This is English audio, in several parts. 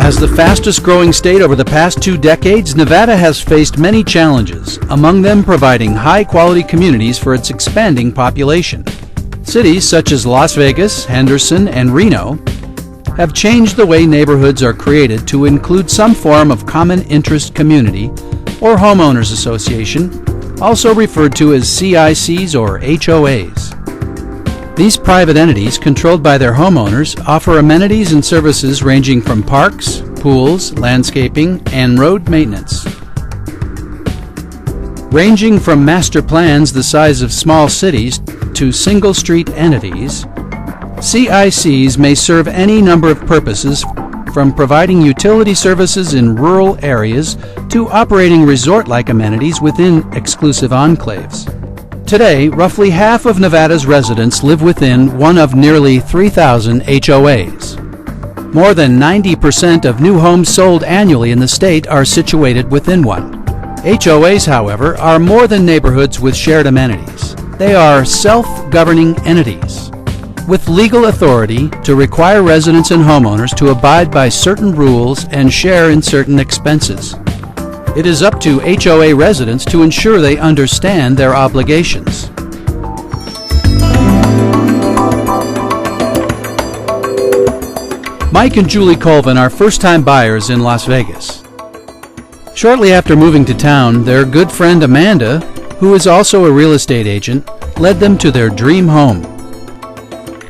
As the fastest growing state over the past 2 decades, Nevada has faced many challenges, among them providing high-quality communities for its expanding population. Cities such as Las Vegas, Henderson, and Reno have changed the way neighborhoods are created to include some form of common interest community or homeowners association, also referred to as CICs or HOAs. These private entities, controlled by their homeowners, offer amenities and services ranging from parks, pools, landscaping, and road maintenance. Ranging from master plans the size of small cities to single-street entities, CICs may serve any number of purposes, from providing utility services in rural areas to operating resort-like amenities within exclusive enclaves. Today, roughly half of Nevada's residents live within one of nearly 3,000 HOAs. More than 90% of new homes sold annually in the state are situated within one. HOAs, however, are more than neighborhoods with shared amenities. They are self-governing entities with legal authority to require residents and homeowners to abide by certain rules and share in certain expenses. It is up to HOA residents to ensure they understand their obligations. Mike and Julie Colvin are first-time buyers in Las Vegas. Shortly after moving to town, their good friend Amanda, who is also a real estate agent, led them to their dream home.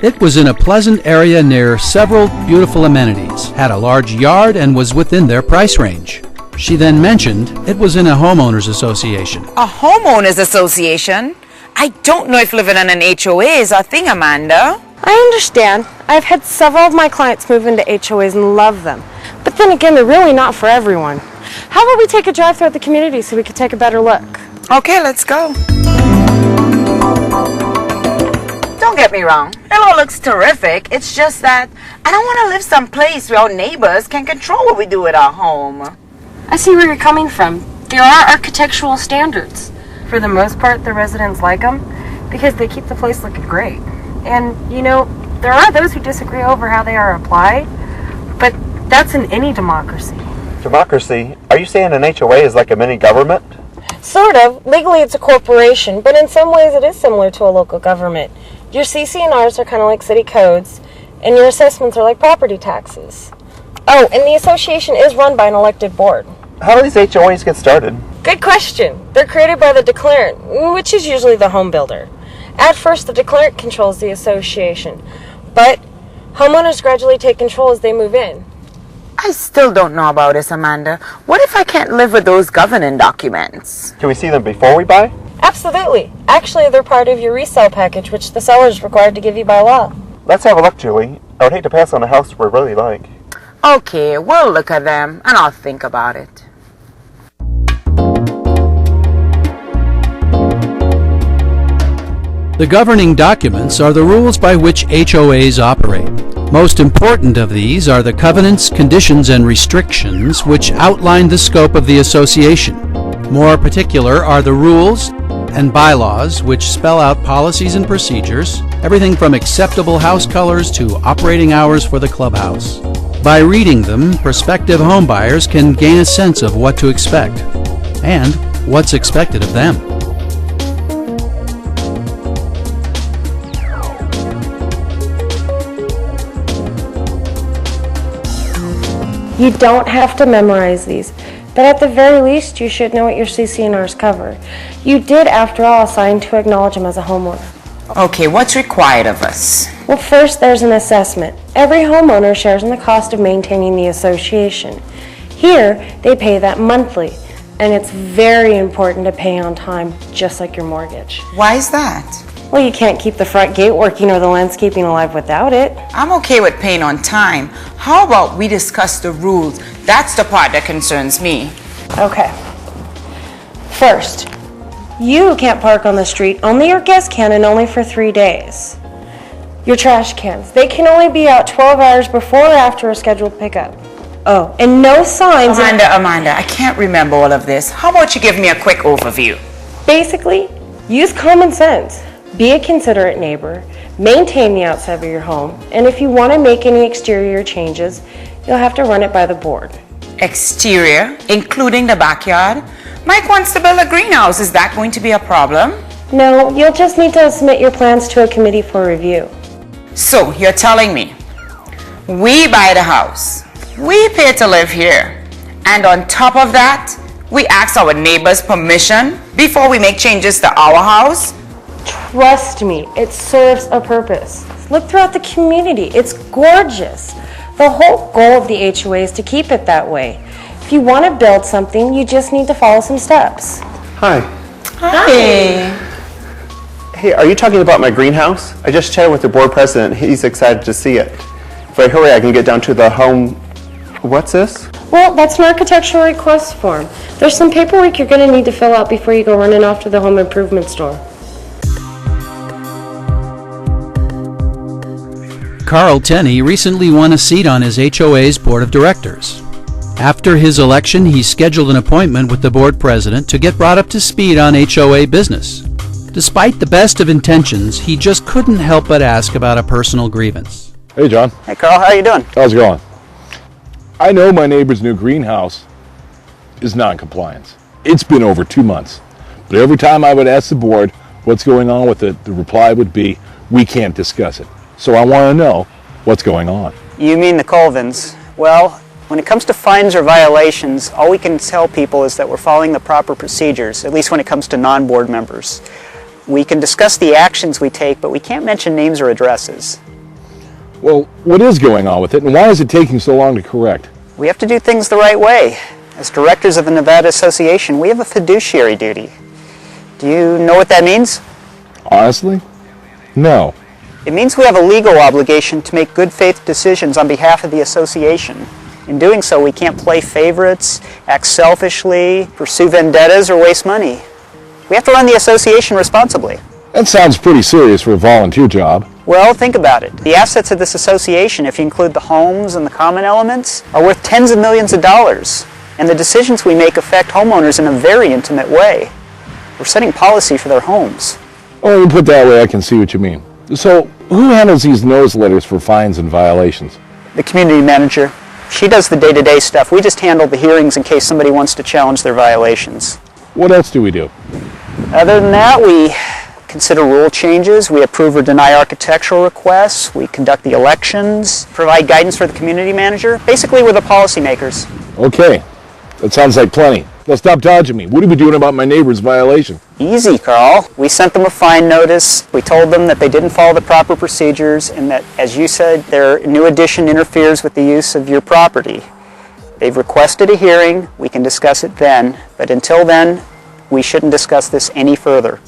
It was in a pleasant area near several beautiful amenities, had a large yard, and was within their price range. She then mentioned it was in a homeowners association. A homeowners association? I don't know if living in an HOA is a thing, Amanda. I understand. I've had several of my clients move into HOAs and love them. But then again, they're really not for everyone. How about we take a drive throughout the community so we can take a better look? Okay, let's go. Don't get me wrong, it all looks terrific. It's just that I don't want to live someplace where our neighbors can control what we do at our home. I see where you're coming from. There are architectural standards. For the most part, the residents like them because they keep the place looking great. And, you know, there are those who disagree over how they are applied, but that's in any democracy. Democracy? Are you saying an HOA is like a mini government? Sort of. Legally, it's a corporation, but in some ways it is similar to a local government. Your CC&Rs are kind of like city codes, and your assessments are like property taxes. Oh, and the association is run by an elected board. How do these HOAs get started? Good question. They're created by the declarant, which is usually the home builder. At first, the declarant controls the association, but homeowners gradually take control as they move in. I still don't know about this, Amanda. What if I can't live with those governing documents? Can we see them before we buy? Absolutely. Actually, they're part of your resale package, which the seller is required to give you by law. Let's have a look, Julie. I would hate to pass on a house we really like. Okay, we'll look at them and I'll think about it. The governing documents are the rules by which HOAs operate. Most important of these are the covenants, conditions, and restrictions which outline the scope of the association. More particular are the rules and bylaws which spell out policies and procedures, everything from acceptable house colors to operating hours for the clubhouse. By reading them, prospective homebuyers can gain a sense of what to expect and what's expected of them. You don't have to memorize these, but at the very least, you should know what your CC&Rs cover. You did, after all, sign to acknowledge them as a homeowner. Okay, what's required of us? Well, first, there's an assessment. Every homeowner shares in the cost of maintaining the association. Here, they pay that monthly, and it's very important to pay on time, just like your mortgage. Why is that? Well, you can't keep the front gate working or the landscaping alive without it. I'm okay with paying on time. How about we discuss the rules? That's the part that concerns me. Okay. First, you can't park on the street. Only your guests can, and only for 3 days. Your trash cans, they can only be out 12 hours before or after a scheduled pickup. Oh, and no signs. Amanda, I can't remember all of this. How about you give me a quick overview? Basically, use common sense. Be a considerate neighbor, maintain the outside of your home, and if you want to make any exterior changes, You'll have to run it by the board. Exterior, including the backyard? Mike wants to build a greenhouse. Is that going to be a problem? No, you'll just need to submit your plans to a committee for review. So, you're telling me, we buy the house, we pay to live here, and on top of that, we ask our neighbors' permission before we make changes to our house? Trust me, it serves a purpose. Look throughout the community. It's gorgeous. The whole goal of the HOA is to keep it that way. If you want to build something, you just need to follow some steps. Hi. Hi. Hey, are you talking about my greenhouse? I just chatted with the board president. He's excited to see it. If I hurry, I can get down to the home. What's this? Well, that's an architectural request form. There's some paperwork you're going to need to fill out before you go running off to the home improvement store. Carl Tenney recently won a seat on his HOA's board of directors. After his election, he scheduled an appointment with the board president to get brought up to speed on HOA business. Despite the best of intentions, he just couldn't help but ask about a personal grievance. Hey, John. Hey, Carl, how you doing? How's it going? I know my neighbor's new greenhouse is non-compliance. It's been over 2 months. But every time I would ask the board what's going on with it, the reply would be, we can't discuss it. So I want to know what's going on. You mean the Colvins? Well, when it comes to fines or violations, all we can tell people is that we're following the proper procedures, at least when it comes to non-board members. We can discuss the actions we take, but we can't mention names or addresses. Well, what is going on with it, and why is it taking so long to correct? We have to do things the right way. As directors of the Nevada Association, we have a fiduciary duty. Do you know what that means? Honestly? No. It means we have a legal obligation to make good faith decisions on behalf of the association. In doing so, we can't play favorites, act selfishly, pursue vendettas, or waste money. We have to run the association responsibly. That sounds pretty serious for a volunteer job. Well, think about it. The assets of this association, if you include the homes and the common elements, are worth tens of millions of dollars. And the decisions we make affect homeowners in a very intimate way. We're setting policy for their homes. Oh, you put that way, I can see what you mean. So, who handles these notice letters for fines and violations? The community manager. She does the day-to-day stuff. We just handle the hearings in case somebody wants to challenge their violations. What else do we do? Other than that, we consider rule changes, we approve or deny architectural requests, we conduct the elections, provide guidance for the community manager. Basically, we're the policymakers. Okay, that sounds like plenty. Now stop dodging me. What are we doing about my neighbor's violation? Easy, Carl. We sent them a fine notice. We told them that they didn't follow the proper procedures and that, as you said, their new addition interferes with the use of your property. They've requested a hearing. We can discuss it then. But until then, we shouldn't discuss this any further.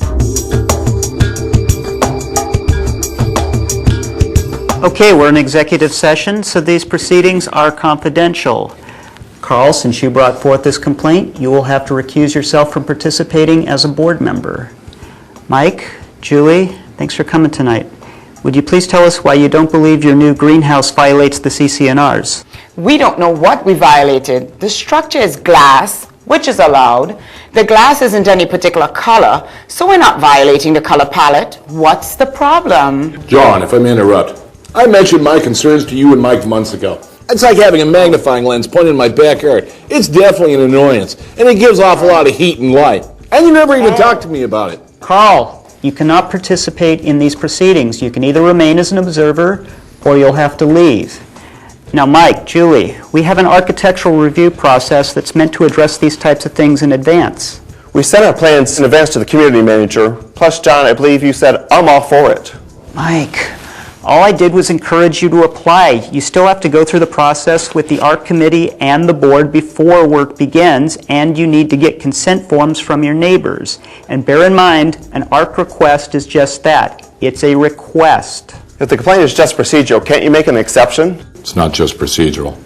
Okay, we're in executive session, so these proceedings are confidential. Carl, since you brought forth this complaint, you will have to recuse yourself from participating as a board member. Mike, Julie, thanks for coming tonight. Would you please tell us why you don't believe your new greenhouse violates the CC&Rs? We don't know what we violated. The structure is glass, which is allowed. The glass isn't any particular color, so we're not violating the color palette. What's the problem? John, if I may interrupt, I mentioned my concerns to you and Mike months ago. It's like having a magnifying lens pointed in my backyard. It's definitely an annoyance, and it gives off a lot of heat and light. And you never even talked to me about it. Carl, you cannot participate in these proceedings. You can either remain as an observer, or you'll have to leave. Now, Mike, Julie, we have an architectural review process that's meant to address these types of things in advance. We sent our plans in advance to the community manager. Plus, John, I believe you said I'm all for it. Mike, all I did was encourage you to apply. You still have to go through the process with the ARC committee and the board before work begins, and you need to get consent forms from your neighbors. And bear in mind, an ARC request is just that. It's a request. If the complaint is just procedural, can't you make an exception? It's not just procedural.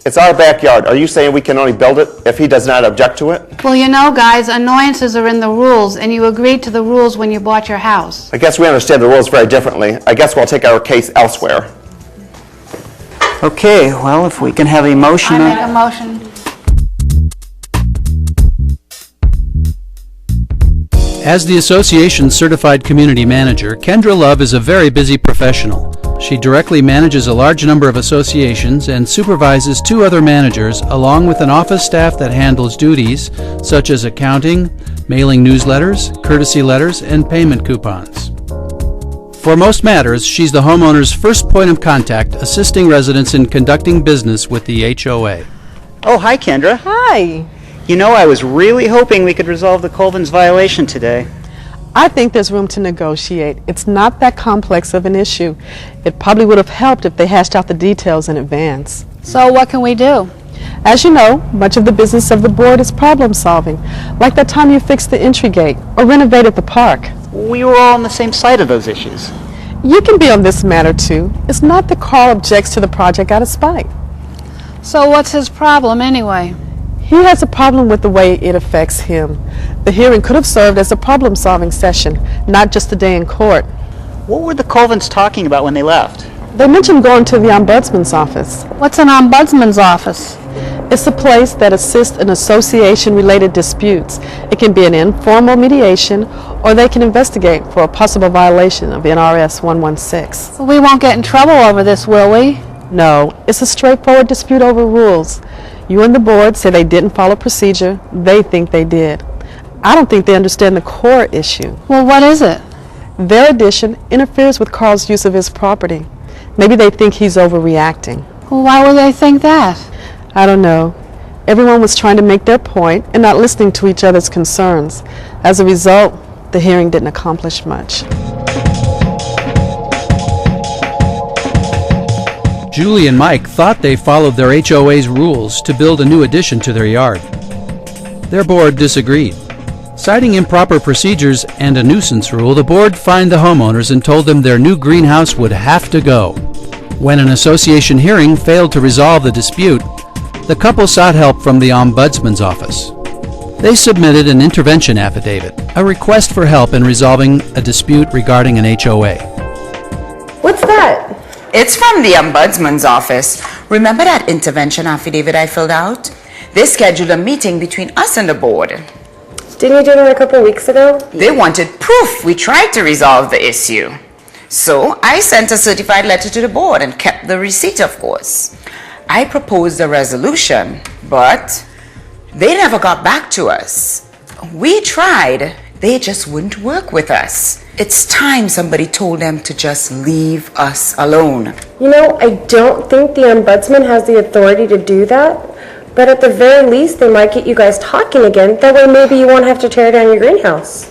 It's our backyard. Are you saying we can only build it if he does not object to it? Well, you know, guys, annoyances are in the rules, and you agreed to the rules when you bought your house. I guess we understand the rules very differently. I guess we'll take our case elsewhere. Okay, well, if we can have a motion. I make a motion. As the association's certified community manager, Kendra Love is a very busy professional. She directly manages a large number of associations and supervises 2 other managers, along with an office staff that handles duties such as accounting, mailing newsletters, courtesy letters, and payment coupons. For most matters, she's the homeowner's first point of contact, assisting residents in conducting business with the HOA. Oh, hi, Kendra. Hi. You know, I was really hoping we could resolve the Colvins violation today. I think there's room to negotiate. It's not that complex of an issue. It probably would have helped if they hashed out the details in advance. So what can we do? As you know, much of the business of the board is problem solving, like that time you fixed the entry gate or renovated the park. We were all on the same side of those issues. You can be on this matter too. It's not that Carl objects to the project out of spite. So what's his problem anyway? He has a problem with the way it affects him. The hearing could have served as a problem-solving session, not just a day in court. What were the Colvins talking about when they left? They mentioned going to the ombudsman's office. What's an ombudsman's office? It's a place that assists in association-related disputes. It can be an informal mediation, or they can investigate for a possible violation of NRS 116. We won't get in trouble over this, will we? No, it's a straightforward dispute over rules. You and the board say they didn't follow procedure. They think they did. I don't think they understand the core issue. Well, what is it? Their addition interferes with Carl's use of his property. Maybe they think he's overreacting. Well, why would they think that? I don't know. Everyone was trying to make their point and not listening to each other's concerns. As a result, the hearing didn't accomplish much. Julie and Mike thought they followed their HOA's rules to build a new addition to their yard. Their board disagreed. Citing improper procedures and a nuisance rule, the board fined the homeowners and told them their new greenhouse would have to go. When an association hearing failed to resolve the dispute, the couple sought help from the ombudsman's office. They submitted an intervention affidavit, a request for help in resolving a dispute regarding an HOA. What's that? It's from the ombudsman's office. Remember that intervention affidavit I filled out? They scheduled a meeting between us and the board. Didn't you do that a couple weeks ago? They wanted proof we tried to resolve the issue. So I sent a certified letter to the board and kept the receipt, of course. I proposed a resolution, but they never got back to us. We tried. They just wouldn't work with us. It's time somebody told them to just leave us alone. You know, I don't think the ombudsman has the authority to do that, but at the very least, they might get you guys talking again. That way maybe you won't have to tear down your greenhouse.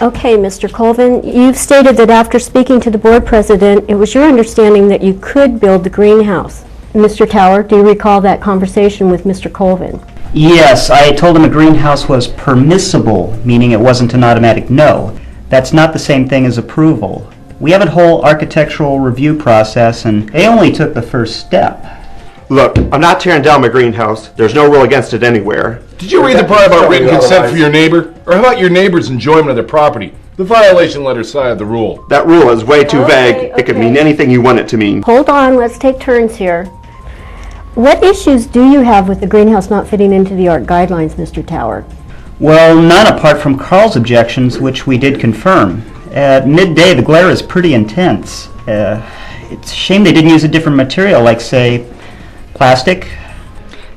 Okay, Mr. Colvin, you've stated that after speaking to the board president, it was your understanding that you could build the greenhouse. Mr. Tower, do you recall that conversation with Mr. Colvin? Yes, I told him a greenhouse was permissible, meaning it wasn't an automatic no. That's not the same thing as approval. We have a whole architectural review process, and they only took the first step. Look, I'm not tearing down my greenhouse. There's no rule against it anywhere. Did you read the part about written consent for your neighbor? Or how about your neighbor's enjoyment of their property? The violation letter side of the rule. That rule is way too Okay, vague. It could okay. mean anything you want it to mean. Hold on, let's take turns here. What issues do you have with the greenhouse not fitting into the ARC guidelines, Mr. Tower? Well, none apart from Carl's objections, which we did confirm. At midday, the glare is pretty intense. It's a shame they didn't use a different material, like, say, plastic.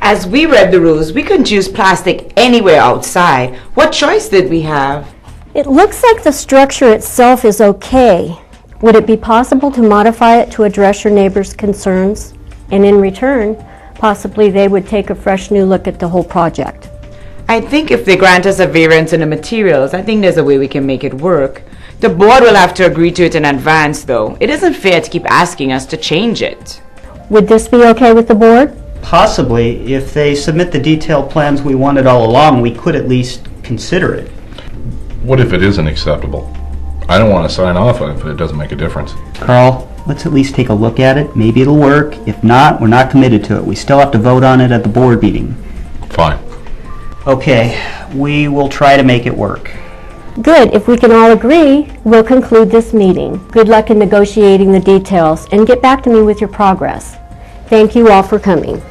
As we read the rules, we couldn't use plastic anywhere outside. What choice did we have? It looks like the structure itself is okay. Would it be possible to modify it to address your neighbor's concerns? And in return, possibly they would take a fresh new look at the whole project. I think if they grant us a variance in the materials, I think there's a way we can make it work. The board will have to agree to it in advance, though. It isn't fair to keep asking us to change it. Would this be okay with the board? Possibly. If they submit the detailed plans we wanted all along, we could at least consider it. What if it isn't acceptable? I don't want to sign off on it if it doesn't make a difference. Carl, let's at least take a look at it. Maybe it'll work. If not, we're not committed to it. We still have to vote on it at the board meeting. Fine. Okay, we will try to make it work. Good. If we can all agree, we'll conclude this meeting. Good luck in negotiating the details, and get back to me with your progress. Thank you all for coming.